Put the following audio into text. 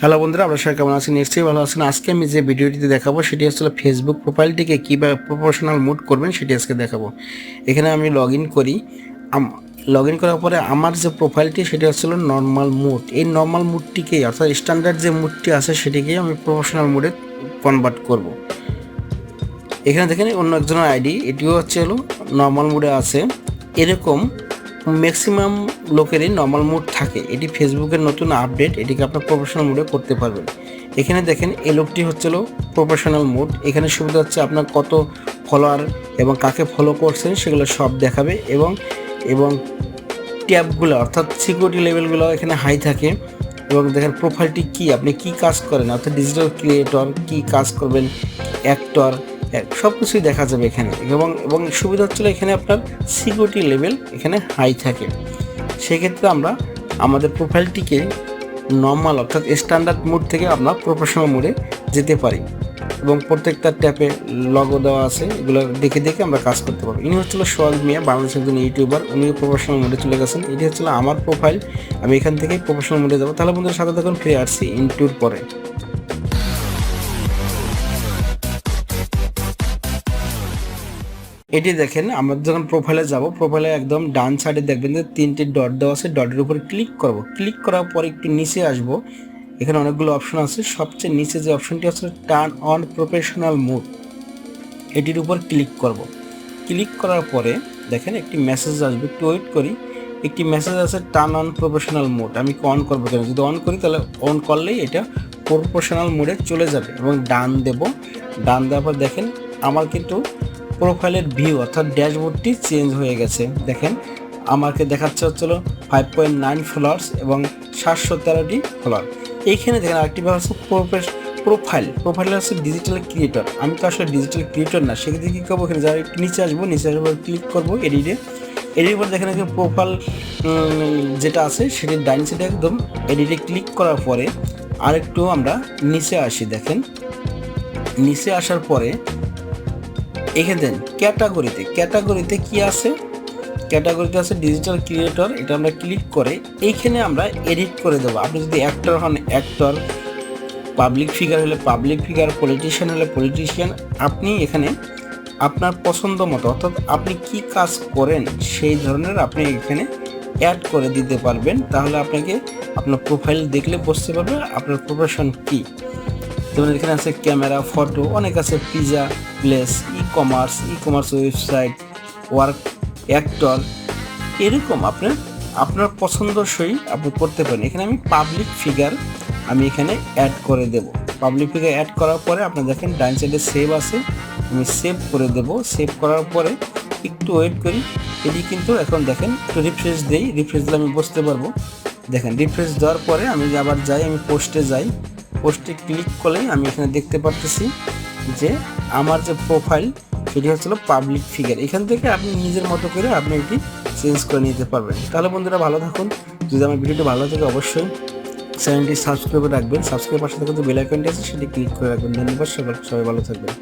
Hello বন্ধুরা, আপনারা সবাই কেমন আছেন? নিশ্চয়ই ভালো আছেন। আজকে আমি যে ভিডিওটিতে দেখাবো সেটি হচ্ছে ফেসবুক প্রোফাইলটিকে কীভাবে প্রফেশনাল মুড করবেন সেটি আজকে দেখাবো। এখানে আমি লগ ইন করি। লগ ইন করার পরে আমার যে প্রোফাইলটি সেটি হচ্ছে নর্মাল মুড। এই নর্মাল মুডটিকেই অর্থাৎ স্ট্যান্ডার্ড যে মুডটি আছে সেটিকেই আমি প্রফেশনাল মুডে কনভার্ট করব। এখানে দেখেন অন্য একজনের আইডি, এটিও হচ্ছে নর্মাল মুডে আছে। এরকম ম্যাক্সিমাম লোকেরই নর্মাল মুড থাকে। এটি ফেসবুকের নতুন আপডেট, এটিকে আপনার প্রফেশনাল মুডে করতে পারবেন। এখানে দেখেন এই লোকটি হচ্ছিল প্রফেশনাল মুড। এখানে সুবিধা হচ্ছে আপনার কত ফলোয়ার এবং কাকে ফলো করছেন সেগুলো সব দেখাবে এবং এবং ট্যাবগুলো অর্থাৎ সিকিউরিটি লেভেলগুলো এখানে হাই থাকে। এবং দেখেন প্রোফাইলটি কী, আপনি কী কাজ করেন, অর্থাৎ ডিজিটাল ক্রিয়েটর, কী কাজ করবেন, অ্যাক্টর, সব কিছুই দেখা যাবে এখানে। এবং সুবিধা হচ্ছিলো এখানে আপনার সিকিউরিটি লেভেল এখানে হাই থাকে। সেক্ষেত্রে আমরা আমাদের প্রোফাইলটিকে নর্মাল অর্থাৎ স্ট্যান্ডার্ড মুড থেকে আমরা প্রফেশনাল মুডে যেতে পারি এবং প্রত্যেকটা ট্যাপে লগো দেওয়া আছে, এগুলো দেখে দেখে আমরা কাজ করতে পারবো। ইনি হচ্ছিল সোহাগ মিয়া, বাংলাদেশের একজন ইউটিউবার। উনি প্রফেশনাল মোডে চলে গেছেন। এটি হচ্ছিল আমার প্রোফাইল। আমি এখান থেকেই প্রফেশনাল মোডে যাবো। তাহলে বন্ধুদের সাথে তখন ফিরে আসছি ইন্টুর পরে। এটি দেখেন, আমরা যখন প্রোফাইলে যাব, প্রোফাইলে একদম ডান সাইডে দেখবেন যে 3টি ডট দেওয়া আছে। ডটের উপর ক্লিক করব। ক্লিক করার পর একটু নিচে আসব। এখানে অনেকগুলো অপশন আছে। সবচেয়ে নিচে যে অপশনটি আছে টার্ন অন প্রফেশনাল মুড, এটির উপর ক্লিক করব। ক্লিক করার পরে দেখেন একটি মেসেজ আসবে, একটু ওয়েট করি। একটি মেসেজ আছে টার্ন অন প্রফেশনাল মুড। আমি অন করবো কেন? যদি অন করি তাহলে অন করলেই এটা প্রফেশনাল মুডে চলে যাবে এবং ডান দেব। ডান দেওয়ার পর দেখেন আমার কিন্তু প্রোফাইলের ভিউ অর্থাৎ ড্যাশবোর্ডটি চেঞ্জ হয়ে গেছে। দেখেন আমাকে দেখাচ্ছে হচ্ছিল 5.9 ফলোয়ার্স এবং 713টি ফলোয়ার। এইখানে দেখেন আরেকটি ব্যাপার হচ্ছে প্রোফাইল হচ্ছে ডিজিটাল ক্রিয়েটর। আমি তো আসলে ডিজিটাল ক্রিয়েটর না। সেক্ষেত্রে কী করবো, এখানে যারা একটু নিচে আসবো, নিচে আসবার ক্লিক করবো এডিটে। এডিটের পর দেখেন এখানে প্রোফাইল যেটা আছে সেটির ডাইন সাইডে একদম এডিটে ক্লিক করার পরে আরেকটু আমরা নিচে আসি। দেখেন নিচে আসার পরে এখানে দেন ক্যাটাগরিতে কি আছে? ক্যাটাগরিতে আছে ডিজিটাল ক্রিয়েটর। এটা আমরা ক্লিক করে এইখানে আমরা এডিট করে দেবো। আপনি যদি অ্যাক্টর হন অ্যাক্টর, পাবলিক ফিগার হলে পাবলিক ফিগার, পলিটিশিয়ান হলে পলিটিশিয়ান, আপনি এখানে আপনার পছন্দ মতো অর্থাৎ আপনি কি কাজ করেন সেই ধরনের আপনি এখানে অ্যাড করে দিতে পারবেন। তাহলে আপনাকে আপনার প্রোফাইল দেখলে বুঝতে পারবে আপনার প্রফেশন কী। যেমন এখানে আছে ক্যামেরা, ফটো, অনেক আছে, pizza place, e commerce website, work, actor, এরকম আপনার পছন্দসই আপনি করতে পারেন। এখানে আমি পাবলিক ফিগার আমি এখানে অ্যাড করে দেব। পাবলিক ফিগার অ্যাড করার পরে আপনার দেখেন ডান সাইডে সেভ আছে, আমি সেভ করে দেব। সেভ করার পরে একটু ওয়েট করি। এটি কিন্তু এখন দেখেন একটু রিফ্রেশ দিই। রিফ্রেশ দিলে আমি বুঝতে পারবো। দেখেন রিফ্রেশ দেওয়ার পরে আমি আবার যাই, আমি পোস্টে যাই। পোস্টে ক্লিক করলেই আমি এখানে দেখতে পারতেছি যে আমার যে প্রোফাইল সেটি হচ্ছিল পাবলিক ফিগার। এখান থেকে আপনি নিজের মতো করে আপনি এটি চেঞ্জ করে নিতে পারবেন। তাহলে বন্ধুরা ভালো থাকুন। যদি আমার ভিডিওটি ভালো থাকে অবশ্যই চ্যানেলটি সাবস্ক্রাইব করে রাখবেন। সাবস্ক্রাইব পাশে থাকা যে বেল আইকনটি আছে সেটি ক্লিক করে রাখবেন। ধন্যবাদ। সবাই ভালো থাকবেন।